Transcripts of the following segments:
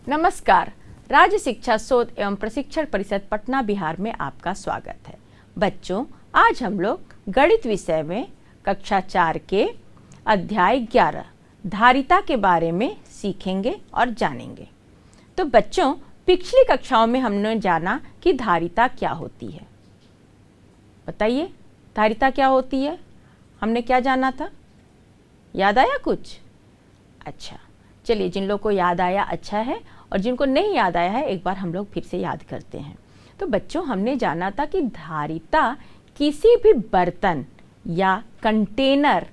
नमस्कार। राज्य शिक्षा शोध एवं प्रशिक्षण परिषद पटना बिहार में आपका स्वागत है। बच्चों, आज हम लोग गणित विषय में कक्षा 4 के अध्याय 11 धारिता के बारे में सीखेंगे और जानेंगे। तो बच्चों, पिछली कक्षाओं में हमने जाना कि धारिता क्या होती है। बताइए, धारिता क्या होती है? हमने क्या जाना था? याद आया कुछ? अच्छा, चलिए, जिन लोगों को याद आया अच्छा है, और जिनको नहीं याद आया है एक बार हम लोग फिर से याद करते हैं। तो बच्चों, हमने जाना था कि धारिता किसी भी बर्तन या कंटेनर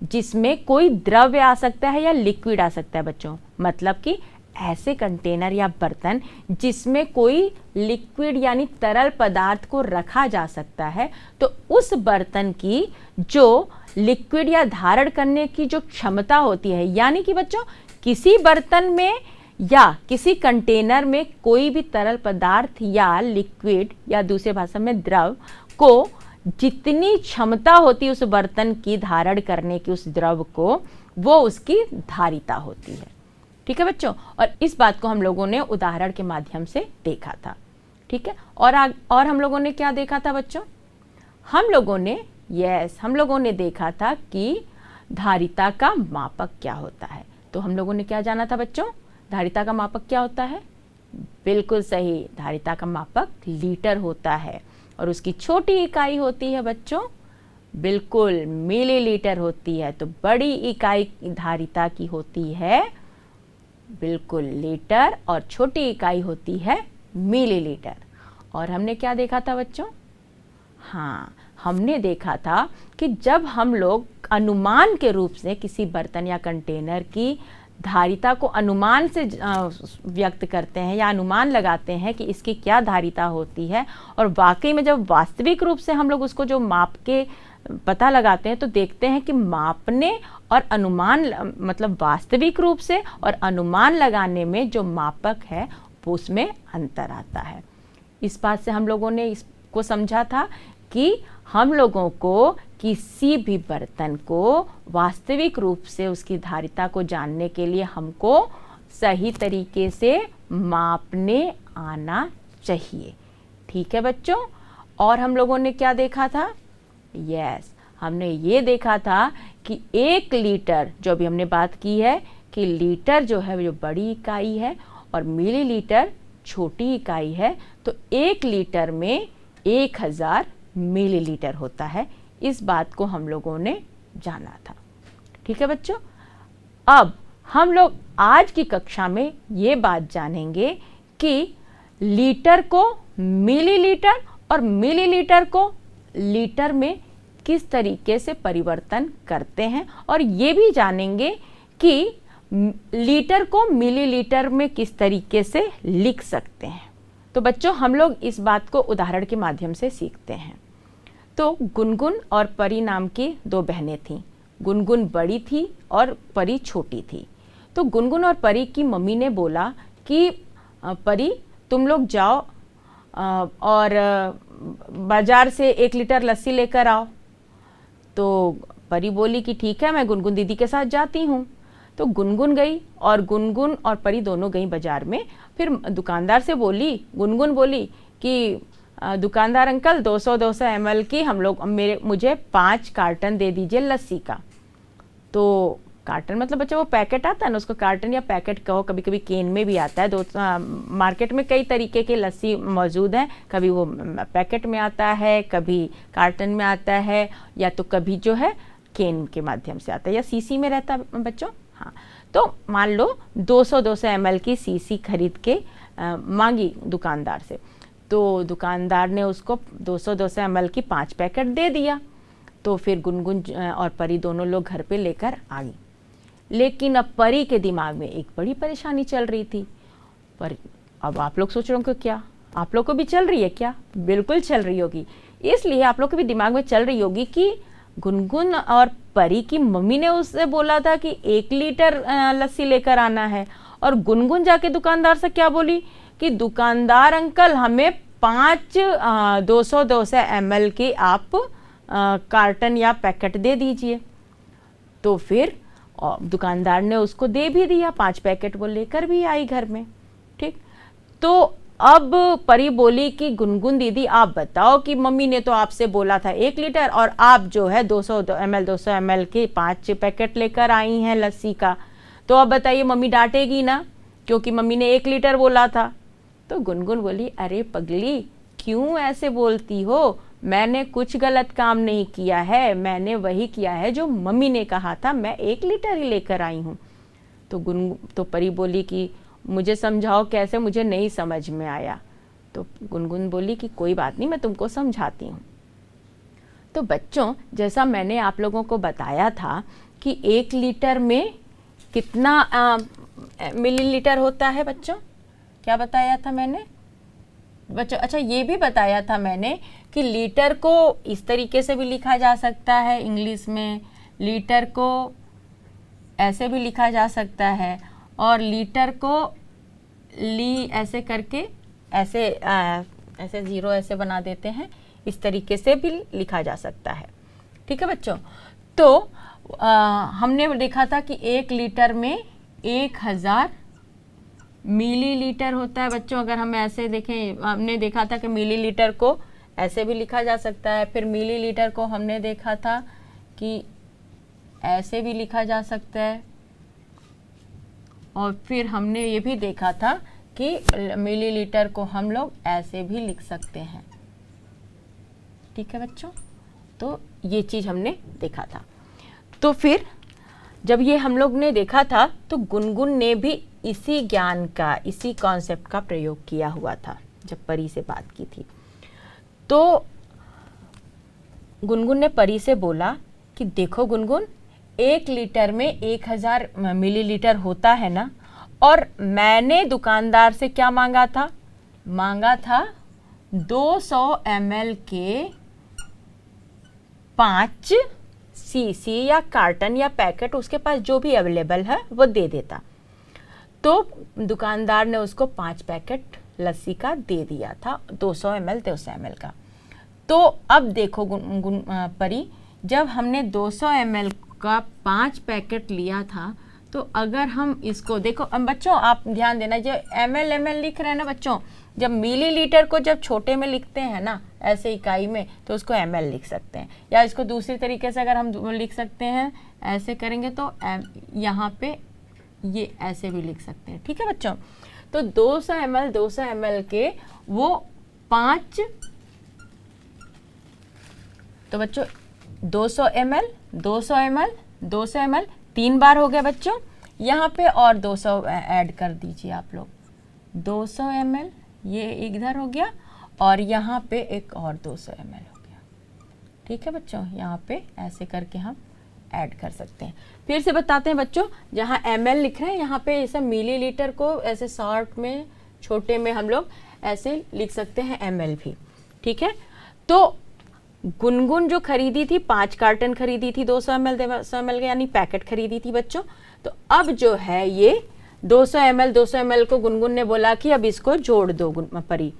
जिसमें कोई द्रव्य आ सकता है या लिक्विड आ सकता है। बच्चों, मतलब कि ऐसे कंटेनर या बर्तन जिसमें कोई लिक्विड यानी तरल पदार्थ को रखा जा सकता है, तो उस बर्तन की जो लिक्विड या धारण करने की जो क्षमता होती है, यानी कि बच्चों किसी बर्तन में या किसी कंटेनर में कोई भी तरल पदार्थ या लिक्विड या दूसरे भाषा में द्रव को जितनी क्षमता होती है उस बर्तन की धारण करने की, उस द्रव को, वो उसकी धारिता होती है। ठीक है बच्चों, और इस बात को हम लोगों ने उदाहरण के माध्यम से देखा था। ठीक है, और हम लोगों ने क्या देखा था बच्चों? हम लोगों ने देखा था कि धारिता का मापक क्या होता है। तो हम लोगों ने क्या जाना था बच्चों? धारिता का मापक क्या होता है? बिल्कुल सही, धारिता का मापक लीटर होता है, और उसकी छोटी इकाई होती है बच्चों, बिल्कुल मिलीलीटर होती है। तो बड़ी इकाई धारिता की होती है बिल्कुल लीटर, और छोटी इकाई होती है मिलीलीटर। और हमने क्या देखा था बच्चों? हाँ, हमने देखा था कि जब हम लोग अनुमान के रूप से किसी बर्तन या कंटेनर की धारिता को अनुमान से व्यक्त करते हैं या अनुमान लगाते हैं कि इसकी क्या धारिता होती है, और वाकई में जब वास्तविक रूप से हम लोग उसको जो माप के पता लगाते हैं, तो देखते हैं कि मापने और अनुमान, मतलब वास्तविक रूप से और अनुमान लगाने में जो मापक है वो उसमें अंतर आता है। इस बात से हम लोगों ने इसको समझा था कि हम लोगों को किसी भी बर्तन को वास्तविक रूप से उसकी धारिता को जानने के लिए हमको सही तरीके से मापने आना चाहिए। ठीक है बच्चों, और हम लोगों ने क्या देखा था? हमने ये देखा था कि 1 लीटर, जो अभी हमने बात की है कि लीटर जो है वो बड़ी इकाई है और मिलीलीटर छोटी इकाई है, तो 1 लीटर में 1000 मिलीलीटर होता है। इस बात को हम लोगों ने जाना था। ठीक है बच्चों, अब हम लोग आज की कक्षा में ये बात जानेंगे कि लीटर को मिलीलीटर और मिलीलीटर को लीटर में किस तरीके से परिवर्तन करते हैं, और ये भी जानेंगे कि लीटर को मिलीलीटर में किस तरीके से लिख सकते हैं। तो बच्चों, हम लोग इस बात को उदाहरण के माध्यम से सीखते हैं। तो गुनगुन और परी नाम की 2 बहनें थीं। गुनगुन बड़ी थी और परी छोटी थी। तो गुनगुन और परी की मम्मी ने बोला कि परी, तुम लोग जाओ और बाजार से 1 लीटर लस्सी लेकर आओ। तो परी बोली कि ठीक है, मैं गुनगुन दीदी के साथ जाती हूँ। तो गुनगुन गई, और गुनगुन और परी दोनों गई बाजार में। फिर दुकानदार से गुनगुन बोली कि दुकानदार अंकल, 200 ml की मुझे 5 कार्टन दे दीजिए लस्सी का। तो कार्टन मतलब बच्चा वो पैकेट आता है ना, उसको कार्टन या पैकेट कहो, कभी कभी केन में भी आता है। मार्केट में कई तरीके की लस्सी मौजूद हैं, कभी वो पैकेट में आता है, कभी कार्टन में आता है, या तो कभी जो है केन के माध्यम से आता है, या सीसी में रहता है बच्चों। हाँ, तो मान लो 200 ml की सीसी खरीद के मांगी दुकानदार से। तो दुकानदार ने उसको 200 ml की 5 पैकेट दे दिया। तो फिर गुनगुन और परी दोनों लोग घर पे लेकर आ गई। लेकिन अब परी के दिमाग में एक बड़ी परेशानी चल रही थी। पर अब आप लोग सोच रहे हो कि क्या आप लोग को भी चल रही है क्या? बिल्कुल चल रही होगी। इसलिए आप लोग के भी दिमाग में चल रही होगी कि गुनगुन और परी की मम्मी ने उससे बोला था कि 1 लीटर लस्सी लेकर आना है, और गुनगुन जाके दुकानदार से क्या बोली कि दुकानदार अंकल, हमें 5 200 ml की आप कार्टन या पैकेट दे दीजिए। तो फिर दुकानदार ने उसको दे भी दिया, 5 पैकेट वो लेकर भी आई घर में। तो अब परी बोली कि गुनगुन दीदी आप बताओ कि मम्मी ने तो आपसे बोला था 1 लीटर और आप जो है 200 ml के 5 पैकेट लेकर आई हैं लस्सी का, तो अब बताइए मम्मी डांटेगी ना, क्योंकि मम्मी ने 1 लीटर बोला था। तो गुनगुन बोली, अरे पगली क्यों ऐसे बोलती हो, मैंने कुछ गलत काम नहीं किया है, मैंने वही किया है जो मम्मी ने कहा था, मैं 1 लीटर ही लेकर आई हूँ। तो परी बोली कि मुझे समझाओ कैसे, मुझे नहीं समझ में आया। तो गुनगुन बोली कि कोई बात नहीं, मैं तुमको समझाती हूँ। तो बच्चों, जैसा मैंने आप लोगों को बताया था कि 1 लीटर में कितना मिलीलीटर होता है बच्चों, क्या बताया था मैंने बच्चों? अच्छा, ये भी बताया था मैंने कि लीटर को इस तरीके से भी लिखा जा सकता है, इंग्लिश में लीटर को ऐसे भी लिखा जा सकता है, और लीटर को ली ऐसे करके ऐसे ऐसे 0 ऐसे बना देते हैं, इस तरीके से भी लिखा जा सकता है। ठीक है बच्चों, तो हमने देखा था कि 1 लीटर में 1000 मिलीलीटर होता है बच्चों। अगर हम ऐसे देखें, हमने देखा था कि मिलीलीटर को ऐसे भी लिखा जा सकता है, फिर मिलीलीटर को हमने देखा था कि ऐसे भी लिखा जा सकता है, और फिर हमने ये भी देखा था कि मिलीलीटर को हम लोग ऐसे भी लिख सकते हैं। ठीक है बच्चों, तो ये चीज़ हमने देखा था। तो फिर जब ये हम लोग ने देखा था तो गुनगुन ने भी इसी ज्ञान का, इसी कॉन्सेप्ट का प्रयोग किया हुआ था जब परी से बात की थी। तो गुनगुन ने परी से बोला कि देखो गुनगुन, 1 लीटर में 1000 मिलीलीटर होता है ना, और मैंने दुकानदार से क्या मांगा था? मांगा था 200 ml के 5 सीसी या कार्टन या पैकेट, उसके पास जो भी अवेलेबल है वो दे देता। तो दुकानदार ने उसको 5 पैकेट लस्सी का दे दिया था, 200 ml का। तो अब देखो परी, जब हमने 200 ml का 5 पैकेट लिया था, तो अगर हम इसको देखो बच्चों, आप ध्यान देना, जो ml लिख रहे हैं ना बच्चों, जब मिलीलीटर को जब छोटे में लिखते हैं ना ऐसे इकाई में, तो उसको ml लिख सकते हैं, या इसको दूसरी तरीके से अगर हम लिख सकते हैं, ऐसे करेंगे तो यहाँ पे ये ऐसे भी लिख सकते हैं। ठीक है बच्चों, तो 200 ml के वो 5, तो बच्चों 200 ml 3 बार हो गया बच्चों। यहाँ पे और 200 ऐड कर दीजिए आप लोग, 200 ml ये इधर हो गया, और यहाँ पे एक और 200 ml हो गया। ठीक है बच्चों, यहाँ पे ऐसे करके हम ऐड कर सकते हैं। फिर से बताते हैं बच्चों, जहाँ ml लिख रहे हैं यहाँ पे ऐसे मिलीलीटर को ऐसे शॉर्ट में, छोटे में हम लोग ऐसे लिख सकते हैं ml भी। ठीक है, तो गुनगुन जो खरीदी थी, 5 कार्टन खरीदी थी 200 ml यानी पैकेट खरीदी थी बच्चों। तो अब जो है ये 200 ml को गुनगुन ने बोला कि अब इसको जोड़ दो परी।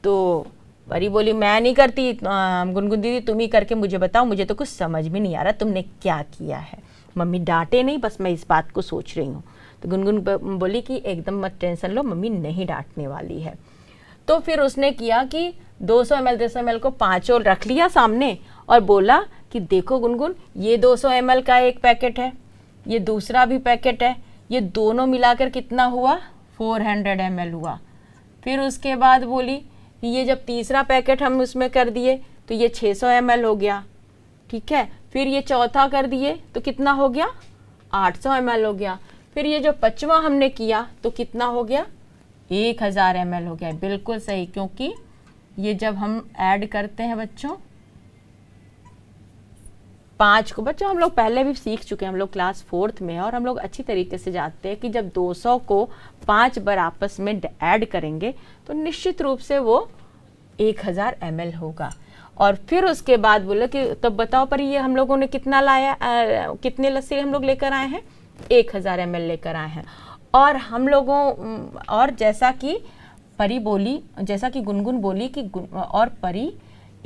तो परी बोली मैं नहीं करती, गुनगुन दीदी तुम ही करके मुझे बताओ, मुझे तो कुछ समझ में नहीं आ रहा तुमने क्या किया है। मम्मी डांटे नहीं, बस मैं इस बात को सोच रही हूँ। तो गुनगुन बोली कि एकदम मत टेंशन लो, मम्मी नहीं डांटने वाली है। तो फिर उसने किया कि 200 ml को 5 और रख लिया सामने, और बोला कि देखो गुनगुन, ये 200 ml का एक पैकेट है, ये दूसरा भी पैकेट है, ये दोनों मिलाकर कितना हुआ? 400 ml हुआ। फिर उसके बाद बोली कि ये जब तीसरा पैकेट हम उसमें कर दिए तो ये 600 ml हो गया। ठीक है, फिर ये चौथा कर दिए तो कितना हो गया? 800 ml हो गया। फिर ये जो 5वां हमने किया तो कितना हो गया? 1000 ml हो गया। बिल्कुल सही, क्योंकि ये जब हम ऐड करते हैं बच्चों 5 को, बच्चों हम लोग पहले भी सीख चुके हैं, हम लोग क्लास 4th में, और हम लोग अच्छी तरीके से जानते हैं कि जब 200 को 5 बार आपस में ऐड करेंगे तो निश्चित रूप से वो 1000 ml होगा। और फिर उसके बाद बोले कि तब बताओ पर ये हम लोगों ने कितना लाया, कितने लस्सी हम लोग लेकर आए हैं? 1000 ml लेकर आए हैं। और हम लोगों, और जैसा कि परी बोली, जैसा कि गुनगुन बोली कि और परी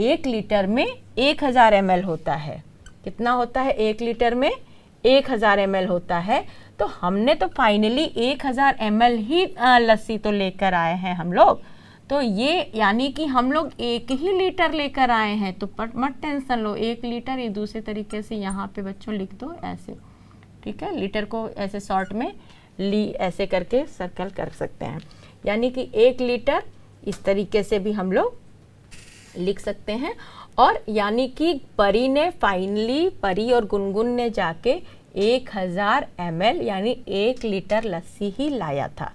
1 लीटर में 1000 ml होता है। कितना होता है? 1 लीटर में 1000 ml होता है। तो हमने तो फाइनली 1000 ml ही लस्सी तो लेकर आए हैं हम लोग। तो ये यानी कि हम लोग 1 ही लीटर लेकर आए हैं, तो मत टेंशन लो, 1 लीटर ये दूसरे तरीके से यहाँ पे बच्चों लिख दो ऐसे, ठीक है। लीटर को ऐसे शॉर्ट में ऐसे करके सर्कल कर सकते हैं, यानी कि 1 लीटर इस तरीके से भी हम लोग लिख सकते हैं। और यानी कि परी ने फाइनली, परी और गुनगुन ने जाके 1000 ml यानी 1 लीटर लस्सी ही लाया था,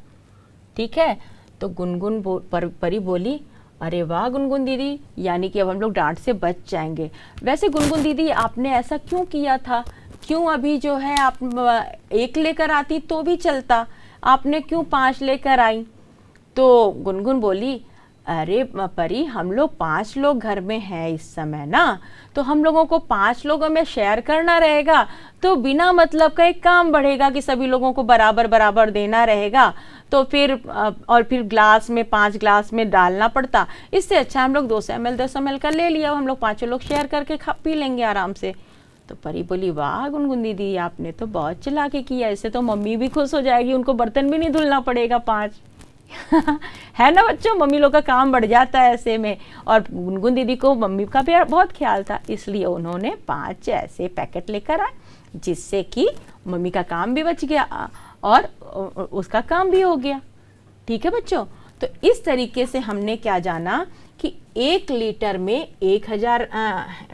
ठीक है। तो गुनगुन परी बोली, अरे वाह गुनगुन दीदी, यानी कि अब हम लोग डांट से बच जाएंगे। वैसे गुनगुन दीदी आपने ऐसा क्यों किया था, क्यों अभी जो है आप 1 लेकर आती तो भी चलता, आपने क्यों 5 लेकर आई? तो गुनगुन बोली, अरे परी हम लोग 5 लोग घर में हैं इस समय ना, तो हम लोगों को 5 लोगों में शेयर करना रहेगा, तो बिना मतलब का एक काम बढ़ेगा कि सभी लोगों को बराबर बराबर देना रहेगा, तो फिर और फिर ग्लास में 5 ग्लास में डालना पड़ता। इससे अच्छा हम लोग 200 ml का ले लिया, हम लोग 5 लोग शेयर करके खा पी लेंगे आराम से। तो परी बोली, वाह गुनगुन दीदी आपने तो बहुत चालाकी किया, ऐसे तो मम्मी भी खुश हो जाएगी, उनको बर्तन भी नहीं धुलना पड़ेगा 5 है ना बच्चों, मम्मी लोग का काम बढ़ जाता है ऐसे में। और गुनगुन दीदी को मम्मी का भी बहुत ख्याल था, इसलिए उन्होंने 5 ऐसे पैकेट लेकर आए, जिससे कि मम्मी का काम भी बच गया और उसका काम भी हो गया, ठीक है बच्चों। तो इस तरीके से हमने क्या जाना कि 1 लीटर में 1000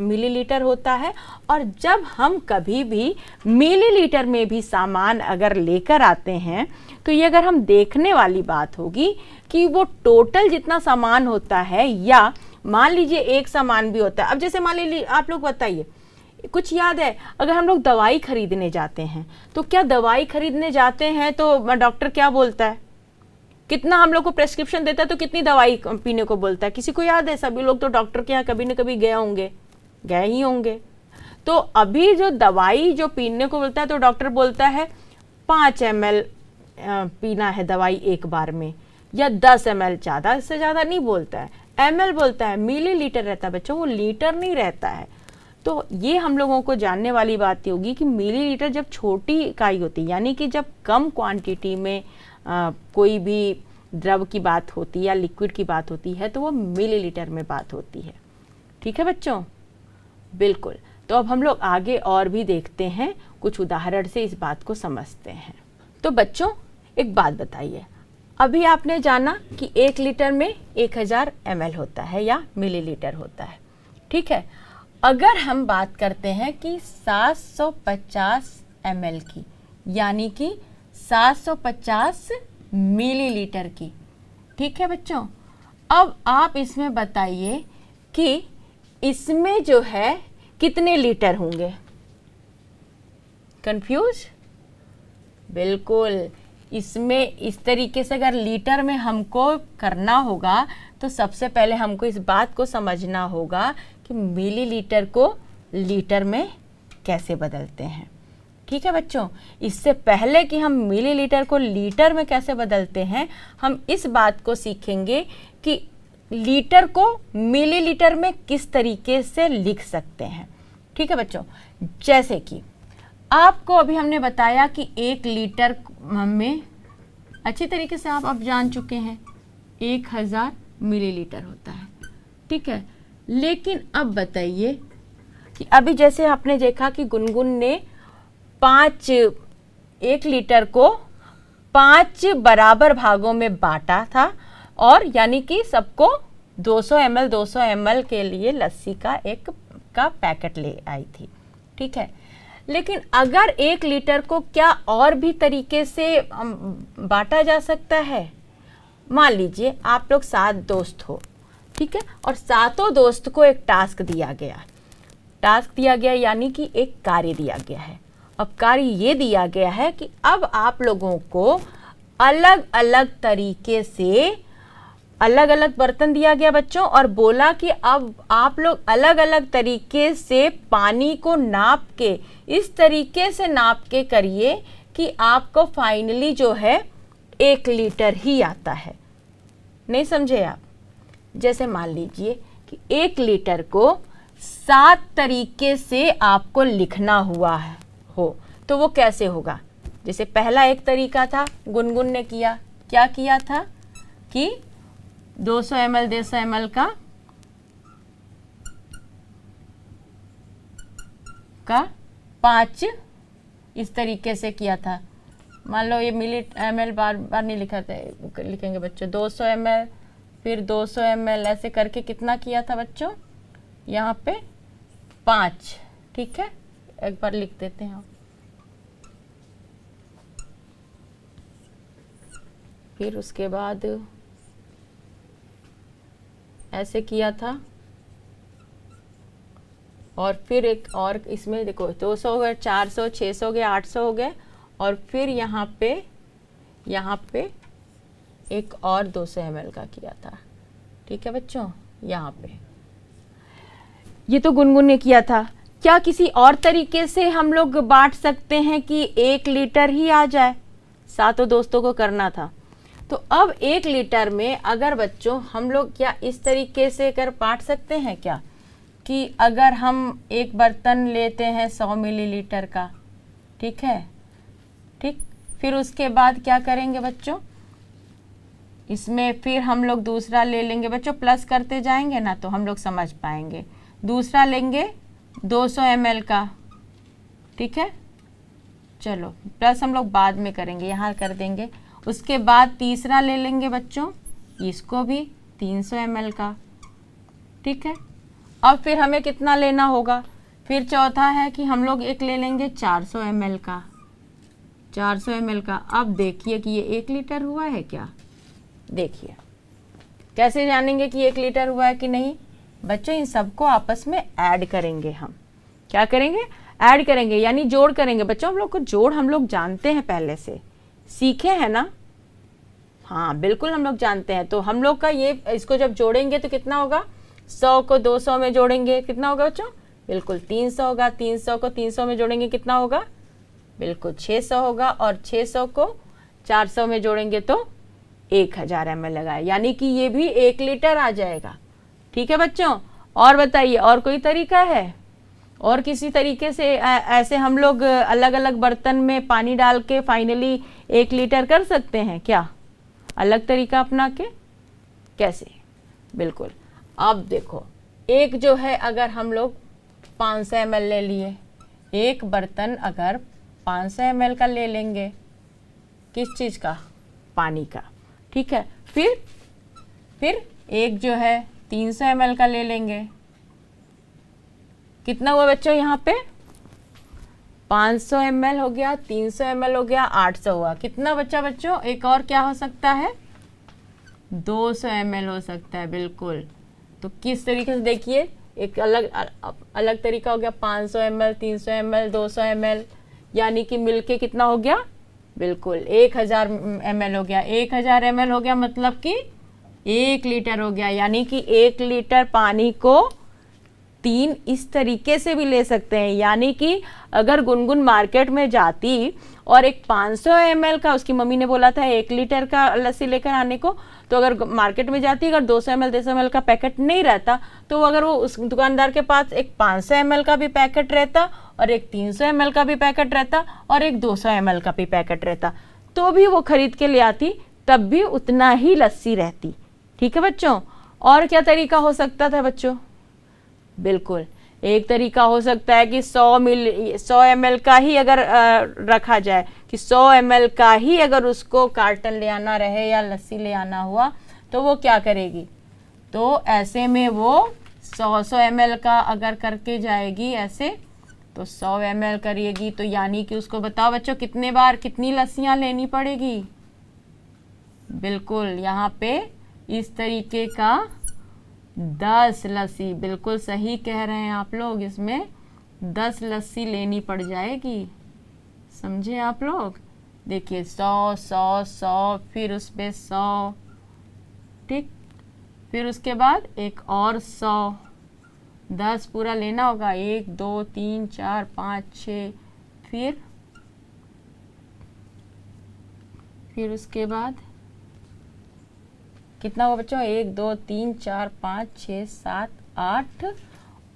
मिलीलीटर होता है, और जब हम कभी भी मिलीलीटर में भी सामान अगर लेकर आते हैं, तो ये अगर हम देखने वाली बात होगी कि वो टोटल जितना सामान होता है, या मान लीजिए एक सामान भी होता है। अब जैसे मान लीजिए आप लोग बताइए, कुछ याद है, अगर हम लोग दवाई खरीदने जाते हैं, तो क्या दवाई खरीदने जाते हैं तो डॉक्टर क्या बोलता है, कितना हम लोग को प्रेस्क्रिप्शन देता है, तो कितनी दवाई पीने को बोलता है? किसी को याद है? सभी लोग तो डॉक्टर के यहाँ कभी न कभी गए ही होंगे। तो अभी जो दवाई जो पीने को बोलता है, तो डॉक्टर बोलता है 5 ml पीना है दवाई एक बार में, या 10 ml, ज़्यादा इससे ज़्यादा नहीं बोलता है, ml बोलता है, मिलीलीटर रहता है बच्चों, वो लीटर नहीं रहता है। तो ये हम लोगों को जानने वाली बात होगी कि मिलीलीटर जब छोटी इकाई होती है, यानी कि जब कम क्वांटिटी में कोई भी द्रव की बात होती है या लिक्विड की बात होती है, तो वो मिलीलीटर में बात होती है, ठीक है बच्चों, बिल्कुल। तो अब हम लोग आगे और भी देखते हैं, कुछ उदाहरण से इस बात को समझते हैं। तो बच्चों एक बात बताइए, अभी आपने जाना कि 1 लीटर में 1000 ml होता है या मिलीलीटर होता है, ठीक है। अगर हम बात करते हैं कि 750 ml की, यानी कि 750 मिलीलीटर की, ठीक है बच्चों। अब आप इसमें बताइए कि इसमें जो है कितने लीटर होंगे? कंफ्यूज? बिल्कुल, इसमें इस तरीके से अगर लीटर में हमको करना होगा, तो सबसे पहले हमको इस बात को समझना होगा कि मिलीलीटर को लीटर में कैसे बदलते हैं, ठीक है बच्चों। इससे पहले कि हम मिलीलीटर को लीटर में कैसे बदलते हैं, हम इस बात को सीखेंगे कि लीटर को मिलीलीटर में किस तरीके से लिख सकते हैं, ठीक है बच्चों। जैसे कि आपको अभी हमने बताया कि 1 लीटर में अच्छी तरीके से आप अब जान चुके हैं 1000 मिलीलीटर होता है, ठीक है। लेकिन अब बताइए कि अभी जैसे आपने देखा कि गुनगुन ने 1 लीटर को 5 बराबर भागों में बांटा था, और यानी कि सबको 200 ml के लिए लस्सी का का पैकेट ले आई थी, ठीक है। लेकिन अगर 1 लीटर को क्या और भी तरीके से बांटा जा सकता है? मान लीजिए आप लोग 7 दोस्त हो, ठीक है, और 7 दोस्त को एक टास्क दिया गया, यानी कि एक कार्य दिया गया है। अब कार्य ये दिया गया है कि अब आप लोगों को अलग अलग तरीके से अलग अलग बर्तन दिया गया बच्चों, और बोला कि अब आप लोग अलग अलग तरीके से पानी को नाप के, इस तरीके से नाप के करिए कि आपको फाइनली जो है 1 लीटर ही आता है। नहीं समझे आप? जैसे मान लीजिए कि 1 लीटर को 7 तरीके से आपको लिखना हुआ है तो वो कैसे होगा? जैसे पहला एक तरीका था, गुनगुन ने किया, क्या किया था कि 200 ml 200 ml का 5 इस तरीके से किया था। मान लो ये मिली ml बार बार नहीं लिखा था, लिखेंगे बच्चों 200 ml, फिर 200 ml, ऐसे करके कितना किया था बच्चों, यहाँ पे 5। ठीक है, एक बार लिख देते हैं। फिर उसके बाद ऐसे किया था, और फिर एक और इसमें देखो 200 हो गए, 400, 600 हो गए, 800 हो गए, और फिर यहाँ पे एक और 200 ml का किया था। ठीक है बच्चों, यहाँ पे ये तो गुनगुन ने किया था। क्या किसी और तरीके से हम लोग बांट सकते हैं कि 1 लीटर ही आ जाए? सातों दोस्तों को करना था। तो अब 1 लीटर में अगर बच्चों हम लोग क्या इस तरीके से कर बांट सकते हैं क्या, कि अगर हम एक बर्तन लेते हैं 100 मिलीलीटर का, ठीक है, ठीक, फिर उसके बाद क्या करेंगे बच्चों, इसमें फिर हम लोग दूसरा ले लेंगे बच्चों, प्लस करते जाएंगे ना तो हम लोग समझ पाएंगे। दूसरा लेंगे 200 ml का, ठीक है, चलो प्लस हम लोग बाद में करेंगे, यहाँ कर देंगे। उसके बाद तीसरा ले लेंगे बच्चों, इसको भी 300 ml का, ठीक है। अब फिर हमें कितना लेना होगा, फिर चौथा है कि हम लोग एक ले लेंगे 400 ml का, 400 ml का। अब देखिए कि ये 1 लीटर हुआ है क्या, देखिए कैसे जानेंगे कि 1 लीटर हुआ है कि नहीं बच्चों, इन सबको आपस में ऐड करेंगे। हम क्या करेंगे, ऐड करेंगे, यानी जोड़ करेंगे बच्चों। हम लोग को जोड़ हम लोग जानते हैं, पहले से सीखे हैं ना, हाँ बिल्कुल हम लोग जानते हैं। तो हम लोग का ये, इसको जब जोड़ेंगे तो कितना होगा, 100 को 200 में जोड़ेंगे कितना होगा बच्चों, बिल्कुल 300 होगा। 300 को 300 में जोड़ेंगे कितना होगा, बिल्कुल 600 होगा। और 600 को 400 में जोड़ेंगे तो 1000 ml लगाए, यानी कि ये भी 1 लीटर आ जाएगा। ठीक है बच्चों, और बताइए और कोई तरीका है, और किसी तरीके से ऐसे हम लोग अलग अलग बर्तन में पानी डाल के फाइनली 1 लीटर कर सकते हैं क्या, अलग तरीका अपना के? कैसे, बिल्कुल। अब देखो, एक जो है अगर हम लोग 500 ml ले लिए, एक बर्तन अगर 500 ml का ले लेंगे, किस चीज़ का, पानी का, ठीक है। फिर एक जो है 300 ml का ले लेंगे, कितना हुआ बच्चों, यहाँ पे 500 ml हो गया, 300 ml हो गया, 800 हुआ। कितना बच्चा बच्चों, एक और क्या हो सकता है, 200 ml हो सकता है, बिल्कुल। तो किस तरीके से देखिए, एक अलग तरीका हो गया, 500 ml, 300 ml, 200 ml, यानी कि मिलके कितना हो गया, बिल्कुल 1000 ml हो गया। 1000 ml हो गया मतलब कि 1 लीटर हो गया, यानी कि 1 लीटर पानी को 3 इस तरीके से भी ले सकते हैं। यानी कि अगर गुनगुन मार्केट में जाती और एक 500 ml का, उसकी मम्मी ने बोला था 1 लीटर का लस्सी लेकर आने को, तो अगर मार्केट में जाती, अगर 200 ml 200 ml का पैकेट नहीं रहता, तो अगर वो उस दुकानदार के पास एक 500 ml का भी पैकेट रहता, और एक 300 ml का भी पैकेट रहता, और एक 200 ml का भी पैकेट रहता, तो भी वो खरीद के ले आती, तब भी उतना ही लस्सी रहती। ठीक है बच्चों, और क्या तरीका हो सकता था बच्चों, बिल्कुल एक तरीका हो सकता है कि 100 ml का ही अगर रखा जाए, कि 100 ml का ही अगर उसको कार्टन ले आना रहे या लस्सी ले आना हुआ, तो वो क्या करेगी, तो ऐसे में वो 100 ml का अगर करके जाएगी ऐसे, तो 100 ml करिएगी, तो यानी कि उसको बताओ बच्चों कितने बार कितनी लस्सियाँ लेनी पड़ेगी, बिल्कुल यहाँ पे इस तरीके का 10 लस्सी, बिल्कुल सही कह रहे हैं आप लोग, इसमें 10 लस्सी लेनी पड़ जाएगी, समझे आप लोग। देखिए 100 100 100, फिर उस पर 100, ठीक, फिर उसके बाद एक और 100, 10 पूरा लेना होगा, 1 2 3 4 5 6, फिर उसके बाद कितना हुआ बच्चों, 1 2 3 4 5 6 7 8,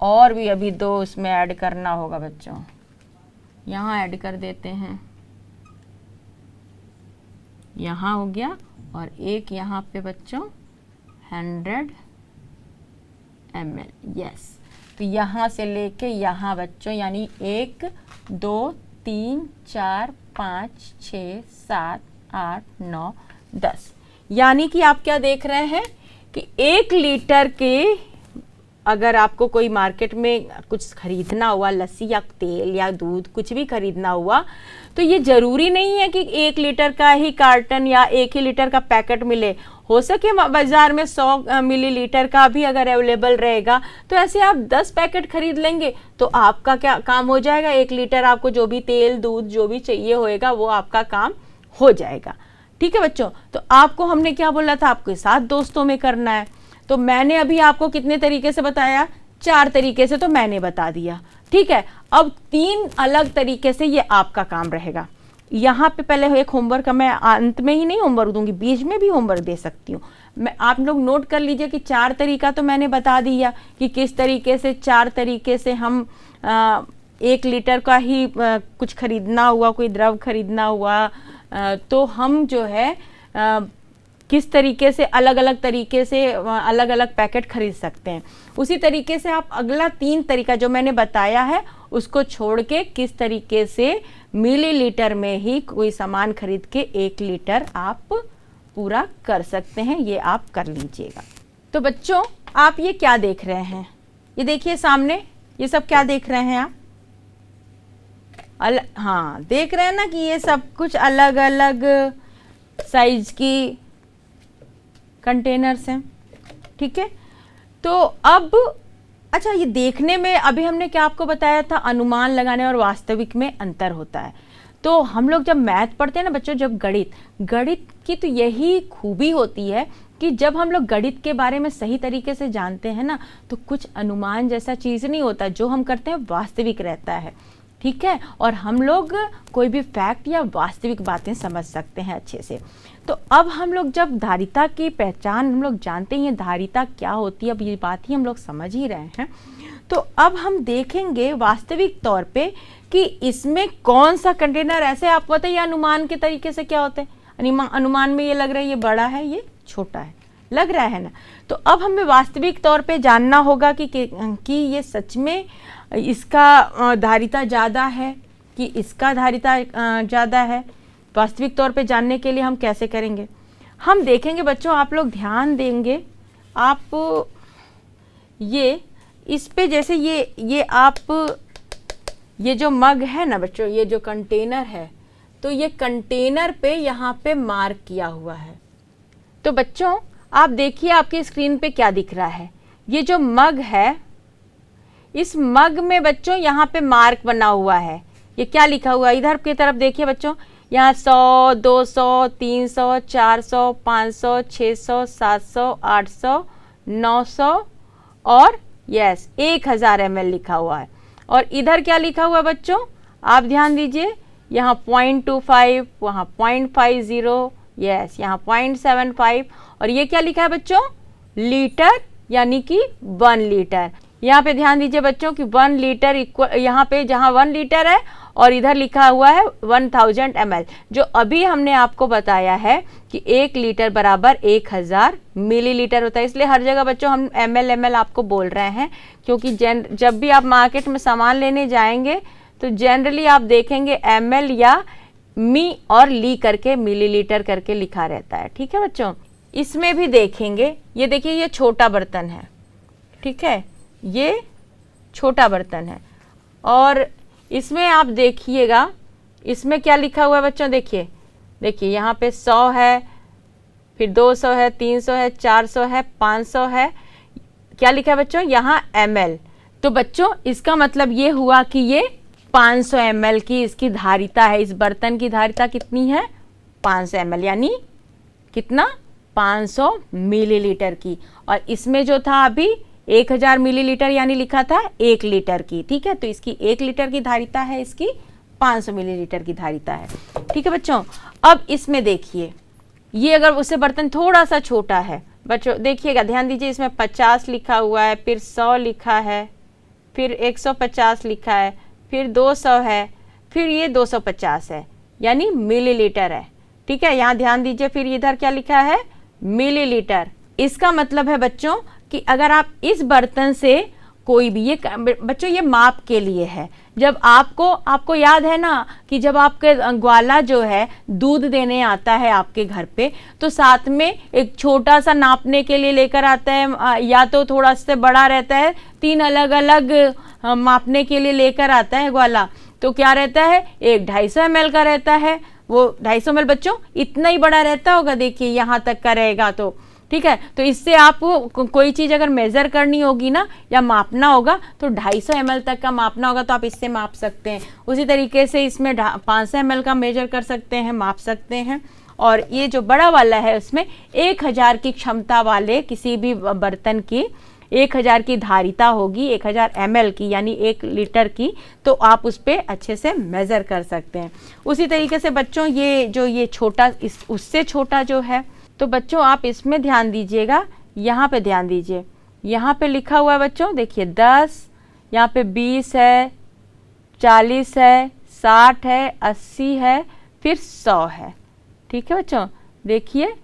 और भी अभी 2 उसमें ऐड करना होगा बच्चों, यहाँ ऐड कर देते हैं, यहाँ हो गया, और एक यहाँ पे बच्चों 100 ml। यस, तो यहाँ से लेके यहाँ बच्चों, यानी 1 2 3 4 5 6 7 8 9 10, यानी कि आप क्या देख रहे हैं कि 1 लीटर के, अगर आपको कोई मार्केट में कुछ खरीदना हुआ, लस्सी या तेल या दूध कुछ भी खरीदना हुआ, तो ये ज़रूरी नहीं है कि 1 लीटर का ही कार्टन या 1 ही लीटर का पैकेट मिले। हो सके बाज़ार में 100 मिलीलीटर का भी अगर अवेलेबल रहेगा, तो ऐसे आप 10 पैकेट खरीद लेंगे तो आपका क्या काम हो जाएगा, 1 लीटर आपको जो भी तेल दूध जो भी चाहिए होएगा वो आपका काम हो जाएगा। ठीक है बच्चों, तो आपको हमने क्या बोला था, आपके साथ दोस्तों में करना है। तो मैंने अभी आपको कितने तरीके से बताया, 4 तरीके से तो मैंने बता दिया। ठीक है, अब 3 अलग तरीके से ये आपका काम रहेगा। यहाँ पे पहले एक होमवर्क का, मैं अंत में ही नहीं होमवर्क दूंगी, बीच में भी होमवर्क दे सकती हूँ मैं। आप लोग नोट कर लीजिए कि 4 तरीका तो मैंने बता दिया कि किस तरीके से, 4 तरीके से हम 1 लीटर का ही कुछ खरीदना हुआ, कोई द्रव खरीदना हुआ, तो हम जो है किस तरीके से अलग अलग तरीके से अलग अलग पैकेट खरीद सकते हैं। उसी तरीके से आप अगला 3 तरीका जो मैंने बताया है उसको छोड़ के किस तरीके से मिलीलीटर में ही कोई सामान खरीद के 1 लीटर आप पूरा कर सकते हैं, ये आप कर लीजिएगा। तो बच्चों, आप ये क्या देख रहे हैं, ये देखिए सामने, ये सब क्या देख रहे हैं आप? हाँ, देख रहे हैं ना कि ये सब कुछ अलग अलग साइज की कंटेनर्स हैं। ठीक है, तो अब अच्छा, ये देखने में अभी हमने क्या आपको बताया था, अनुमान लगाने और वास्तविक में अंतर होता है। तो हम लोग जब मैथ पढ़ते हैं ना बच्चों, जब गणित की तो यही खूबी होती है कि जब हम लोग गणित के बारे में सही तरीके से जानते हैं ना, तो कुछ अनुमान जैसा चीज़ नहीं होता, जो हम करते हैं वास्तविक रहता है। ठीक है, और हम लोग कोई भी फैक्ट या वास्तविक बातें समझ सकते हैं अच्छे से। तो अब हम लोग जब धारिता की पहचान हम लोग जानते हैं, धारिता क्या होती है, अब ये बात ही हम लोग समझ ही रहे हैं। तो अब हम देखेंगे वास्तविक तौर पे कि इसमें कौन सा कंटेनर, ऐसे आपको पता है ये अनुमान के तरीके से क्या होते हैं, अनुमान में ये लग रहा है ये बड़ा है, ये छोटा है, लग रहा है ना। तो अब हमें वास्तविक तौर पे जानना होगा कि ये सच में इसका धारिता ज़्यादा है कि इसका धारिता ज़्यादा है। वास्तविक तौर पे जानने के लिए हम कैसे करेंगे, हम देखेंगे बच्चों, आप लोग ध्यान देंगे, आप ये इस पे जैसे ये जो मग है ना बच्चों, ये जो कंटेनर है, तो ये कंटेनर पे यहाँ पे मार्क किया हुआ है। तो बच्चों आप देखिए आपकी स्क्रीन पे क्या दिख रहा है, ये जो मग है, इस मग में बच्चों यहाँ पे मार्क बना हुआ है। ये क्या लिखा हुआ है, इधर की तरफ देखिए बच्चों, यहाँ 100 200 300 400 500 600 700 800 900 और यस 1000 ml लिखा हुआ है। और इधर क्या लिखा हुआ है बच्चों, आप ध्यान दीजिए, यहाँ 0.25, वहाँ 0.50, यस यहाँ 0.75, और ये क्या लिखा है बच्चों, लीटर, यानी कि 1 लीटर। यहाँ पे ध्यान दीजिए बच्चों कि 1 लीटर इक्वल, यहाँ पे जहाँ 1 लीटर है और इधर लिखा हुआ है 1000 ml, जो अभी हमने आपको बताया है कि 1 लीटर बराबर 1000 मिलीलीटर होता है। इसलिए हर जगह बच्चों हम ml आपको बोल रहे हैं, क्योंकि जब भी आप मार्केट में सामान लेने जाएंगे तो जनरली आप देखेंगे ml या मी और ली करके मिलीलीटर करके लिखा रहता है। ठीक है बच्चों, इसमें भी देखेंगे, ये देखिए ये छोटा बर्तन है, ठीक है, ये छोटा बर्तन है, और इसमें आप देखिएगा इसमें क्या लिखा हुआ है बच्चों, देखिए यहाँ पे 100 है, फिर 200 है, 300 है, 400 है, 500 है, क्या लिखा है बच्चों यहाँ ml। तो बच्चों इसका मतलब ये हुआ कि ये 500 ml की इसकी धारिता है, इस बर्तन की धारिता कितनी है 500 ml, यानी कितना 500 मिलीलीटर की। और इसमें जो था अभी 1000 मिलीलीटर यानी लिखा था 1 लीटर की। ठीक है, तो इसकी 1 लीटर की धारिता है, इसकी 500 मिलीलीटर की धारिता है। ठीक है बच्चों, अब इसमें देखिए ये अगर उससे बर्तन थोड़ा सा छोटा है बच्चों, देखिएगा ध्यान दीजिए, इसमें 50 लिखा हुआ है, फिर 100 लिखा है, फिर 150 लिखा है, फिर 200 है, फिर ये 250 है, यानी मिलीलीटर है। ठीक है, यहाँ ध्यान दीजिए, फिर इधर क्या लिखा है, मिलीलीटर। इसका मतलब है बच्चों कि अगर आप इस बर्तन से कोई भी, ये बच्चों ये माप के लिए है। जब आपको याद है ना कि जब आपके ग्वाला जो है दूध देने आता है आपके घर पे, तो साथ में एक छोटा सा नापने के लिए लेकर आता है, या तो थोड़ा से बड़ा रहता है, 3 अलग अलग मापने के लिए लेकर आता है ग्वाला। तो क्या रहता है, एक 250 ml का रहता है, वो 250 ml बच्चों इतना ही बड़ा रहता होगा, देखिए यहाँ तक का रहेगा। तो ठीक है, तो इससे आप कोई चीज़ अगर मेज़र करनी होगी ना या मापना होगा तो 250 ml तक का मापना होगा, तो आप इससे माप सकते हैं। उसी तरीके से इसमें 500 ml का मेजर कर सकते हैं, माप सकते हैं। और ये जो बड़ा वाला है उसमें 1000 की क्षमता वाले किसी भी बर्तन की 1000 की धारिता होगी, 1000 ml की यानी 1 लीटर की, तो आप उस पर अच्छे से मेज़र कर सकते हैं। उसी तरीके से बच्चों ये छोटा उससे छोटा जो है, तो बच्चों आप इसमें ध्यान दीजिएगा, यहाँ पे ध्यान दीजिए, यहाँ पे लिखा हुआ है बच्चों, देखिए 10, यहाँ पे 20 है, 40 है, 60 है, 80 है, फिर 100 है। ठीक है बच्चों, देखिए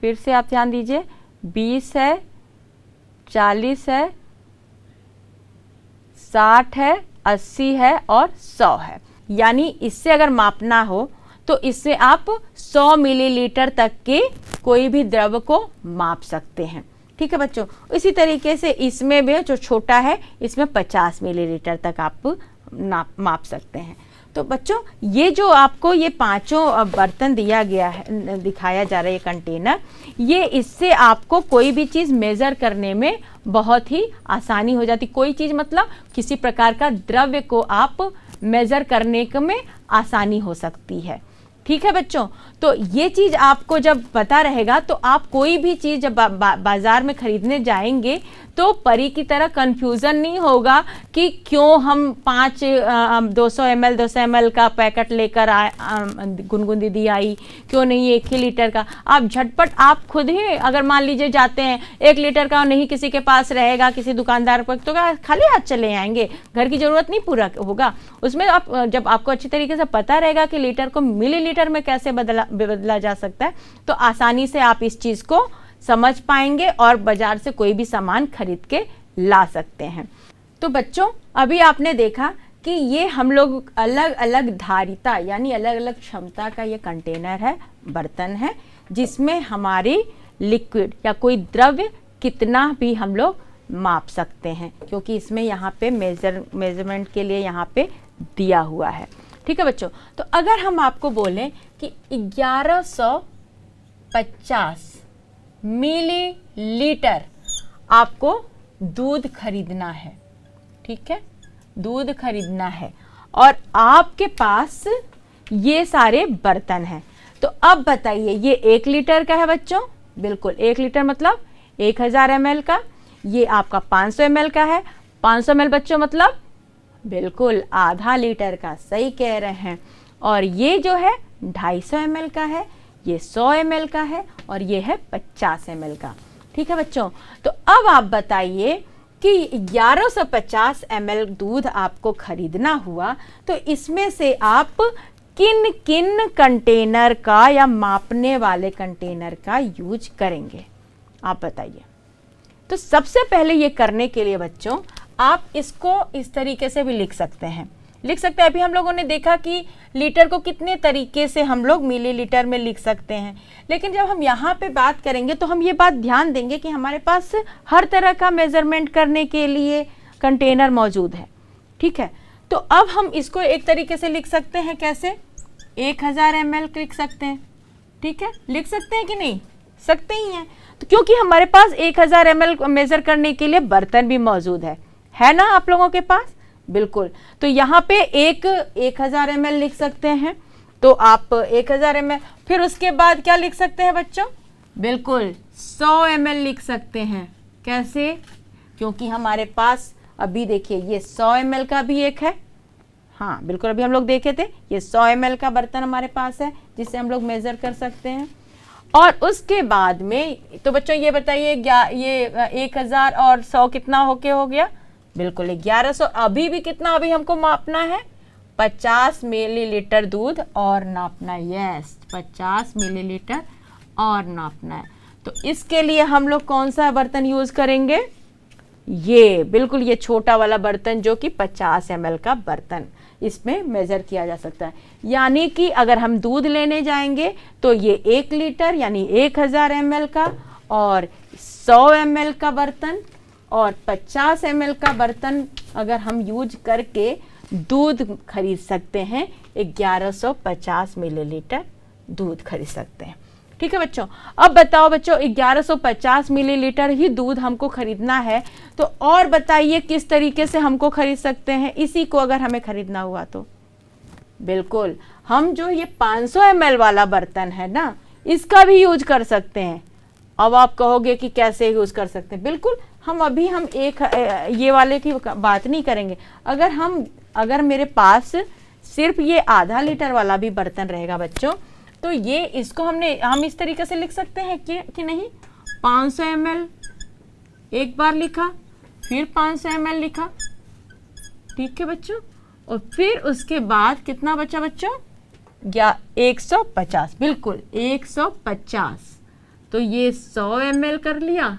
फिर से आप ध्यान दीजिए, 20 है, 40 है, 60 है, 80 है और 100 है। यानी इससे अगर मापना हो तो इससे आप 100 मिलीलीटर तक के कोई भी द्रव को माप सकते हैं। ठीक है बच्चों, इसी तरीके से इसमें भी जो छोटा है इसमें 50 मिलीलीटर तक आप माप सकते हैं। तो बच्चों ये जो आपको ये 5 बर्तन दिया गया है, दिखाया जा रहा है, ये कंटेनर, ये इससे आपको कोई भी चीज़ मेज़र करने में बहुत ही आसानी हो जाती। कोई चीज़ मतलब किसी प्रकार का द्रव्य को आप मेज़र करने में आसानी हो सकती है। ठीक है बच्चों, तो ये चीज़ आपको जब पता रहेगा तो आप कोई भी चीज़ जब बाज़ार में ख़रीदने जाएंगे तो परी की तरह कन्फ्यूज़न नहीं होगा कि क्यों हम 200 ml का पैकेट लेकर आए, गुनगुन दीदी आई, क्यों नहीं 1 ही लीटर का। आप झटपट आप खुद ही अगर मान लीजिए जाते हैं 1 लीटर का नहीं किसी के पास रहेगा, किसी दुकानदार पर, तो खाली हाथ चले आएंगे, घर की ज़रूरत नहीं पूरा होगा। उसमें आप जब आपको अच्छी तरीके से पता रहेगा कि लीटर को मिलीलीटर में कैसे बदला जा सकता है, तो आसानी से आप इस चीज़ को समझ पाएंगे और बाजार से कोई भी सामान खरीद के ला सकते हैं। तो बच्चों अभी आपने देखा कि ये हम लोग अलग अलग धारिता यानी अलग अलग क्षमता का ये कंटेनर है, बर्तन है, जिसमें हमारी लिक्विड या कोई द्रव्य कितना भी हम लोग माप सकते हैं, क्योंकि इसमें यहाँ पे मेजरमेंट के लिए यहाँ पे दिया हुआ है। ठीक है बच्चों, तो अगर हम आपको बोलें कि 1150 मिलीलीटर आपको दूध खरीदना है, ठीक है, दूध खरीदना है, और आपके पास ये सारे बर्तन हैं, तो अब बताइए ये 1 लीटर का है बच्चों, बिल्कुल 1 लीटर मतलब 1000 ml का, ये आपका 500 ml का है, 500 ml बच्चों मतलब बिल्कुल आधा लीटर का, सही कह रहे हैं। और ये जो है 250 ml का है, ये 100 ml का है, और ये है 50 ml का। ठीक है बच्चों, तो अब आप बताइए कि 1150 ml दूध आपको खरीदना हुआ, तो इसमें से आप किन किन कंटेनर का या मापने वाले कंटेनर का यूज करेंगे, आप बताइए। तो सबसे पहले ये करने के लिए बच्चों आप इसको इस तरीके से भी लिख सकते हैं। अभी हम लोगों ने देखा कि लीटर को कितने तरीके से हम लोग मिलीलीटर में लिख सकते हैं, लेकिन जब हम यहाँ पे बात करेंगे तो हम ये बात ध्यान देंगे कि हमारे पास हर तरह का मेजरमेंट करने के लिए कंटेनर मौजूद है। ठीक है, तो अब हम इसको एक तरीके से लिख सकते हैं, कैसे, 1000 ml लिख सकते हैं। ठीक है, लिख सकते हैं कि नहीं, सकते ही हैं, तो क्योंकि हमारे पास 1000 ml मेजर करने के लिए बर्तन भी मौजूद है ना आप लोगों के पास, बिल्कुल। तो यहाँ पे 1000 ml लिख सकते हैं, तो आप 1000 ml, फिर उसके बाद क्या लिख सकते हैं बच्चों, बिल्कुल 100 ml लिख सकते हैं। कैसे, क्योंकि हमारे पास अभी देखिए ये 100 ml का भी एक है, हाँ बिल्कुल, अभी हम लोग देखे थे ये 100 ml का बर्तन हमारे पास है जिससे हम लोग मेजर कर सकते हैं। और उसके बाद में तो बच्चों ये बताइए, ये 1000 और 100 कितना हो गया, बिल्कुल 1100। अभी भी कितना अभी हमको मापना है, 50 मिलीलीटर दूध और नापना है। यस, 50 मिलीलीटर और नापना है। तो इसके लिए हम लोग कौन सा बर्तन यूज करेंगे? ये बिल्कुल ये छोटा वाला बर्तन जो कि 50 ml का बर्तन, इसमें मेजर किया जा सकता है। यानी कि अगर हम दूध लेने जाएंगे तो ये 1 लीटर यानी 1000 ml का और 100 ml का बर्तन और 50 ml का बर्तन अगर हम यूज करके दूध खरीद सकते हैं, 1150 मिलीलीटर दूध खरीद सकते हैं। ठीक है बच्चों, अब बताओ बच्चों 1150 मिलीलीटर ही दूध हमको खरीदना है, तो और बताइए किस तरीके से हमको खरीद सकते हैं इसी को अगर हमें खरीदना हुआ तो? बिल्कुल, हम जो ये 500 ml वाला बर्तन है ना, इसका भी यूज कर सकते हैं। अब आप कहोगे कि कैसे यूज कर सकते हैं? बिल्कुल, हम एक ये वाले की बात नहीं करेंगे। अगर मेरे पास सिर्फ ये आधा लीटर वाला भी बर्तन रहेगा बच्चों, तो ये इसको हम इस तरीके से लिख सकते हैं कि नहीं, 500 ml एक बार लिखा, फिर 500 ml लिखा। ठीक है बच्चों, और फिर उसके बाद कितना बचा बच्चों? 150, बिल्कुल 150। तो ये 100 ml कर लिया,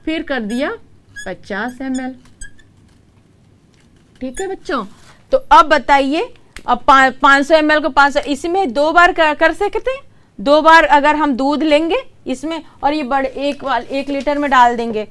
फिर कर दिया 50 ml। ठीक है बच्चों, तो अब बताइए, अब 500 ml को 500, इसमें 2 बार कर सकते हैं। 2 बार अगर हम दूध लेंगे इसमें और ये बड़े 1 लीटर में डाल देंगे।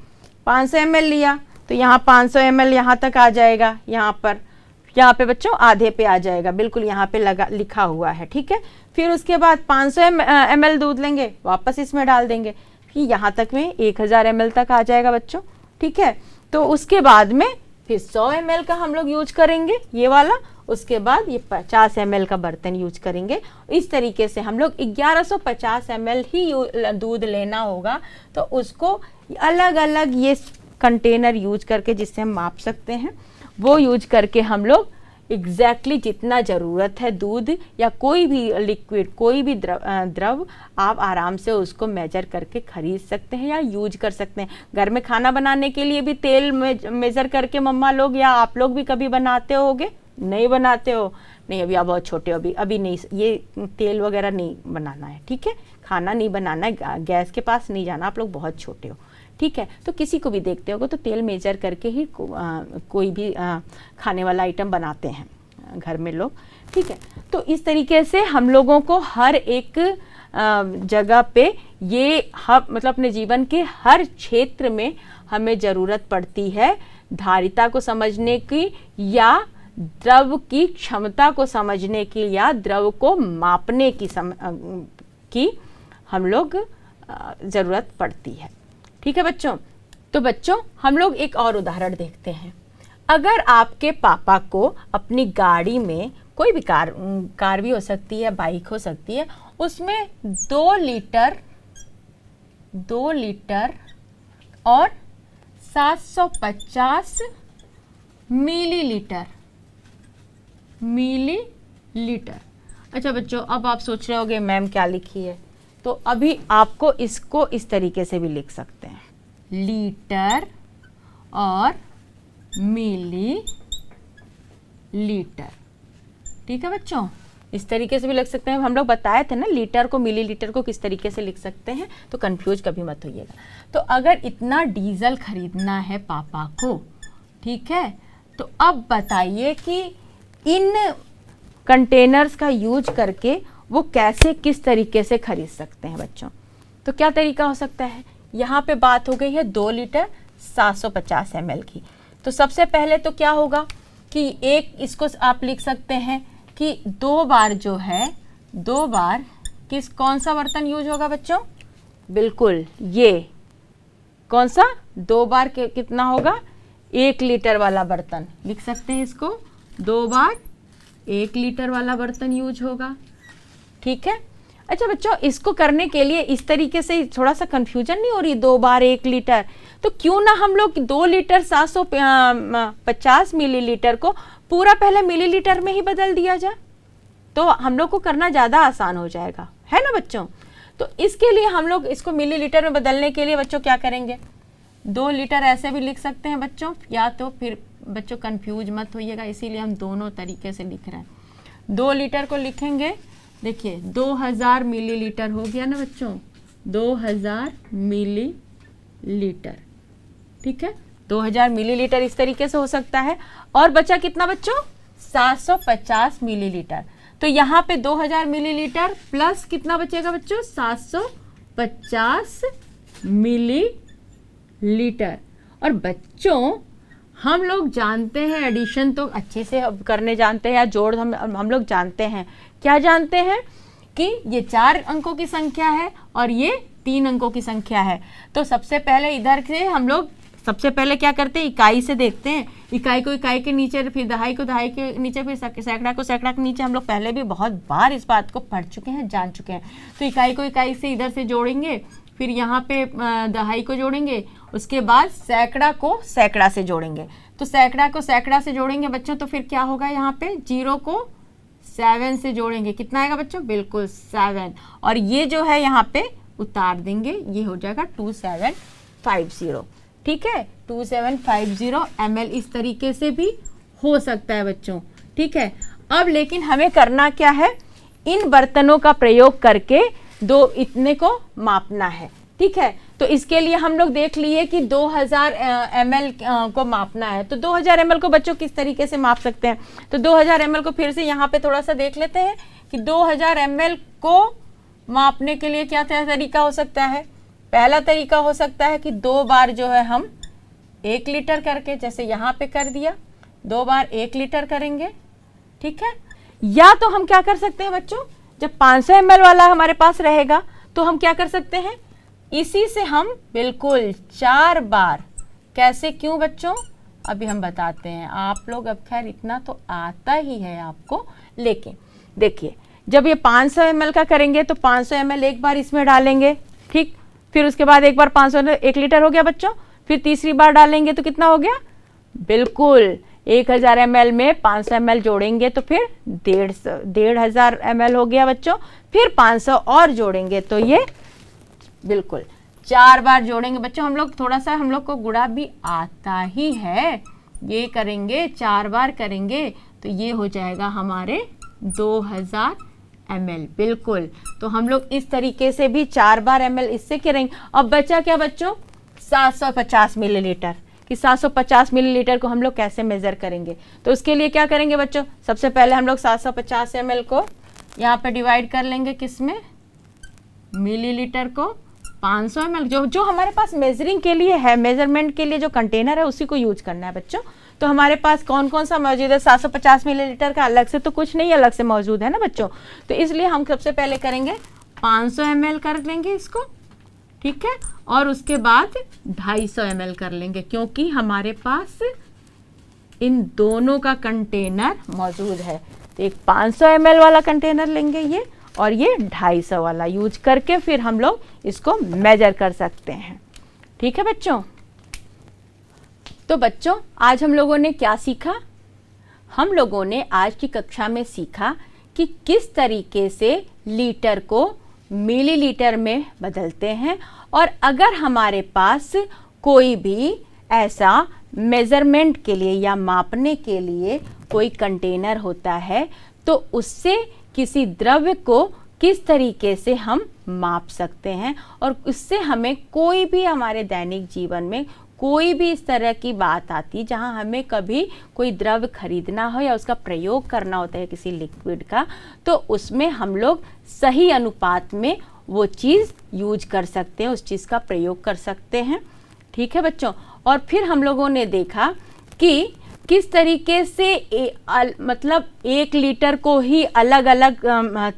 500 ml लिया तो यहाँ 500 ml यहाँ तक आ जाएगा, यहाँ पे बच्चों आधे पे आ जाएगा, बिल्कुल यहाँ पे लिखा हुआ है। ठीक है, फिर उसके बाद 500 ml दूध लेंगे, वापस इसमें डाल देंगे, फिर यहाँ तक में 1000 ml तक आ जाएगा बच्चों। ठीक है, तो उसके बाद में फिर 100 ml का हम लोग यूज करेंगे ये वाला, उसके बाद ये 50 ml का बर्तन यूज करेंगे। इस तरीके से हम लोग 1150 ml ही दूध लेना होगा, तो उसको अलग अलग ये कंटेनर यूज करके जिससे हम माप सकते हैं, वो यूज करके हम लोग एग्जैक्टली जितना ज़रूरत है दूध या कोई भी लिक्विड, कोई भी द्रव आप आराम से उसको मेजर करके खरीद सकते हैं या यूज कर सकते हैं। घर में खाना बनाने के लिए भी तेल मेजर करके मम्मा लोग या आप लोग भी कभी बनाते होगे? नहीं बनाते हो? नहीं, अभी आप बहुत छोटे हो, अभी नहीं, ये तेल वगैरह नहीं बनाना है। ठीक है, खाना नहीं बनाना है, गैस के पास नहीं जाना, आप लोग बहुत छोटे हो। ठीक है, तो किसी को भी देखते होगे तो तेल मेजर करके ही कोई भी खाने वाला आइटम बनाते हैं घर में लोग। ठीक है, तो इस तरीके से हम लोगों को हर एक जगह पे ये मतलब अपने जीवन के हर क्षेत्र में हमें ज़रूरत पड़ती है धारिता को समझने की, या द्रव की क्षमता को समझने की, या द्रव को मापने की हम लोग ज़रूरत पड़ती है। ठीक है बच्चों, तो बच्चों हम लोग एक और उदाहरण देखते हैं। अगर आपके पापा को अपनी गाड़ी में, कोई भी कार भी हो सकती है, बाइक हो सकती है, उसमें 2 लीटर और 750 मिलीलीटर। अच्छा बच्चों, अब आप सोच रहे होगे मैम क्या लिखी है, तो अभी आपको इसको इस तरीके से भी लिख सकते हैं, लीटर और मिलीलीटर। ठीक है बच्चों, इस तरीके से भी लिख सकते हैं। हम लोग बताए थे ना लीटर को, मिलीलीटर को किस तरीके से लिख सकते हैं, तो कंफ्यूज कभी मत होइएगा। तो अगर इतना डीजल खरीदना है पापा को, ठीक है, तो अब बताइए कि इन कंटेनर्स का यूज करके वो कैसे, किस तरीके से खरीद सकते हैं बच्चों। तो क्या तरीका हो सकता है? यहाँ पे बात हो गई है 2 लीटर 750 ml की। तो सबसे पहले तो क्या होगा कि इसको आप लिख सकते हैं कि 2 बार जो है, 2 बार कौन सा बर्तन यूज होगा बच्चों? बिल्कुल ये कौन सा? 2 बार कितना होगा? 1 लीटर वाला बर्तन लिख सकते हैं इसको, 2 बार 1 लीटर वाला बर्तन यूज होगा। ठीक है, अच्छा बच्चों, इसको करने के लिए इस तरीके से थोड़ा सा कंफ्यूजन नहीं हो रही? 2 बार 1 लीटर, तो क्यों ना हम लोग 2 लीटर 750 मिलीलीटर को पूरा पहले मिलीलीटर में ही बदल दिया जाए, तो हम लोग को करना ज़्यादा आसान हो जाएगा, है ना बच्चों। तो इसके लिए हम लोग इसको मिलीलीटर में बदलने के लिए बच्चों क्या करेंगे? 2 लीटर ऐसे भी लिख सकते हैं बच्चों, या तो फिर बच्चों कंफ्यूज मत होइएगा, इसीलिए हम दोनों तरीके से लिख रहे हैं। 2 लीटर को लिखेंगे, देखिए 2000 मिलीलीटर हो गया ना बच्चों, 2000 मिलीलीटर, ठीक है। 2000 मिलीलीटर इस तरीके से हो सकता है। और बचा कितना बच्चों, 750 मिलीलीटर। तो यहाँ पे 2000 मिलीलीटर प्लस कितना बचेगा बच्चों, 750 मिलीलीटर। और बच्चों हम लोग जानते हैं एडिशन तो अच्छे से अब करने जानते हैं, या जोड़ हम लोग जानते हैं। क्या जानते हैं कि ये 4 अंकों की संख्या है और ये 3 अंकों की संख्या है। तो सबसे पहले इधर से हम लोग सबसे पहले क्या करते हैं, इकाई से देखते हैं। इकाई को इकाई के नीचे, फिर दहाई को दहाई के नीचे, फिर सैकड़ा को सैकड़ा के नीचे। हम लोग पहले भी बहुत बार इस बात को पढ़ चुके हैं, जान चुके हैं। तो इकाई को इकाई से इधर से जोड़ेंगे, फिर यहाँ पे दहाई को जोड़ेंगे, उसके बाद सैकड़ा को सैकड़ा से जोड़ेंगे। तो सैकड़ा को सैकड़ा से जोड़ेंगे बच्चों, तो फिर क्या होगा, यहाँ पे 0 को 7 से जोड़ेंगे। कितना आएगा बच्चों, बिल्कुल 7। और ये जो है यहाँ पे उतार देंगे, ये हो जाएगा 2750, ठीक है। 2750 ml इस तरीके से भी हो सकता है बच्चों, ठीक है। अब लेकिन हमें करना क्या है, इन बर्तनों का प्रयोग करके इतने को मापना है, ठीक है। तो इसके लिए हम लोग देख लिए कि 2000 ml को मापना है। तो 2000 ml को बच्चों किस तरीके से माप सकते हैं, तो 2000 ml को फिर से यहाँ पे थोड़ा सा देख लेते हैं कि 2000 ml को मापने के लिए क्या तरीका हो सकता है। पहला तरीका हो सकता है कि 2 बार जो है हम 1 लीटर करके, जैसे यहाँ पे कर दिया, 2 बार 1 लीटर करेंगे, ठीक है। या तो हम क्या कर सकते हैं बच्चों, जब 500 ml वाला हमारे पास रहेगा तो हम क्या कर सकते हैं, इसी से हम बिल्कुल 4 बार, कैसे, क्यों बच्चों, अभी हम बताते हैं। आप लोग अब खैर इतना तो आता ही है आपको, लेकिन देखिए जब ये 500 ml का करेंगे तो 500 ml एक बार इसमें डालेंगे, ठीक। फिर उसके बाद एक बार 500 1 लीटर हो गया बच्चों। फिर तीसरी बार डालेंगे तो कितना हो गया, बिल्कुल 1000 ml में 500 ml जोड़ेंगे तो फिर 1500 ml हो गया बच्चों। फिर 500 और जोड़ेंगे तो ये बिल्कुल 4 बार जोड़ेंगे बच्चों। हम लोग थोड़ा सा, हम लोग को गुणा भी आता ही है, ये करेंगे 4 बार करेंगे तो ये हो जाएगा हमारे 2000 ml, बिल्कुल। तो हम लोग इस तरीके से भी 4 बार ml इससे करेंगे। अब बचा क्या बच्चों, 750 मिलीलीटर। कि 750 मिलीलीटर को हम लोग कैसे मेज़र करेंगे, तो उसके लिए क्या करेंगे बच्चों, सबसे पहले हम लोग 750 ml को यहाँ पे डिवाइड कर लेंगे, किसमें, मिलीलीटर को। 500 ml जो हमारे पास मेजरिंग के लिए है, मेजरमेंट के लिए जो कंटेनर है उसी को यूज करना है बच्चों। तो हमारे पास कौन कौन सा मौजूद है, 750 मिलीलीटर का अलग से तो कुछ नहीं अलग से मौजूद है ना बच्चों। तो इसलिए हम सबसे पहले करेंगे 500 ml कर लेंगे इसको, ठीक है। और उसके बाद 250 ml कर लेंगे, क्योंकि हमारे पास इन दोनों का कंटेनर मौजूद है। तो एक 500 ml वाला कंटेनर लेंगे ये, और ये 250 वाला यूज करके फिर हम लोग इसको मेजर कर सकते हैं, ठीक है बच्चों। तो बच्चों आज हम लोगों ने क्या सीखा, हम लोगों ने आज की कक्षा में सीखा कि किस तरीके से लीटर को मिलीलीटर में बदलते हैं। और अगर हमारे पास कोई भी ऐसा मेज़रमेंट के लिए या मापने के लिए कोई कंटेनर होता है तो उससे किसी द्रव्य को किस तरीके से हम माप सकते हैं, और उससे हमें कोई भी हमारे दैनिक जीवन में कोई भी इस तरह की बात आती जहां हमें कभी कोई द्रव्य खरीदना हो या उसका प्रयोग करना होता है किसी लिक्विड का, तो उसमें हम लोग सही अनुपात में वो चीज़ यूज कर सकते हैं, उस चीज़ का प्रयोग कर सकते हैं, ठीक है बच्चों। और फिर हम लोगों ने देखा कि किस तरीके से मतलब 1 लीटर को ही अलग अलग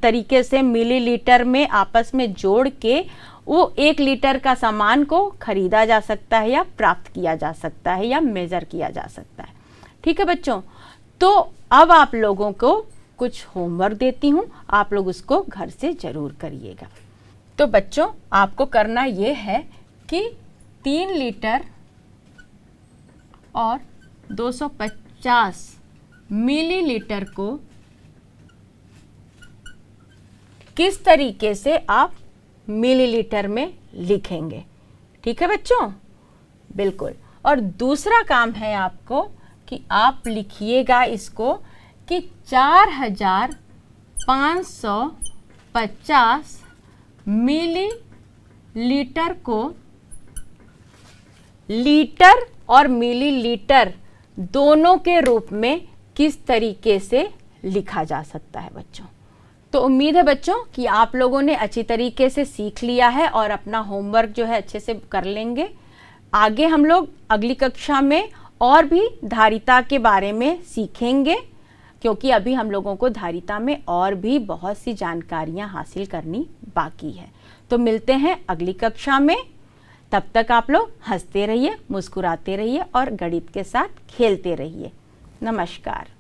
तरीके से मिलीलीटर में आपस में जोड़ के वो 1 लीटर का सामान को खरीदा जा सकता है या प्राप्त किया जा सकता है या मेज़र किया जा सकता है, ठीक है बच्चों। तो अब आप लोगों को कुछ होमवर्क देती हूँ, आप लोग उसको घर से ज़रूर करिएगा। तो बच्चों आपको करना ये है कि 3 लीटर और 250 मिलीलीटर को किस तरीके से आप मिलीलीटर में लिखेंगे, ठीक है बच्चों, बिल्कुल। और दूसरा काम है आपको कि आप लिखिएगा इसको कि 4550 मिलीलीटर को लीटर और मिलीलीटर दोनों के रूप में किस तरीके से लिखा जा सकता है बच्चों। तो उम्मीद है बच्चों कि आप लोगों ने अच्छी तरीके से सीख लिया है और अपना होमवर्क जो है अच्छे से कर लेंगे। आगे हम लोग अगली कक्षा में और भी धारिता के बारे में सीखेंगे, क्योंकि अभी हम लोगों को धारिता में और भी बहुत सी जानकारियां हासिल करनी बाकी है। तो मिलते हैं अगली कक्षा में। तब तक आप लोग हंसते रहिए, मुस्कुराते रहिए और गणित के साथ खेलते रहिए। नमस्कार।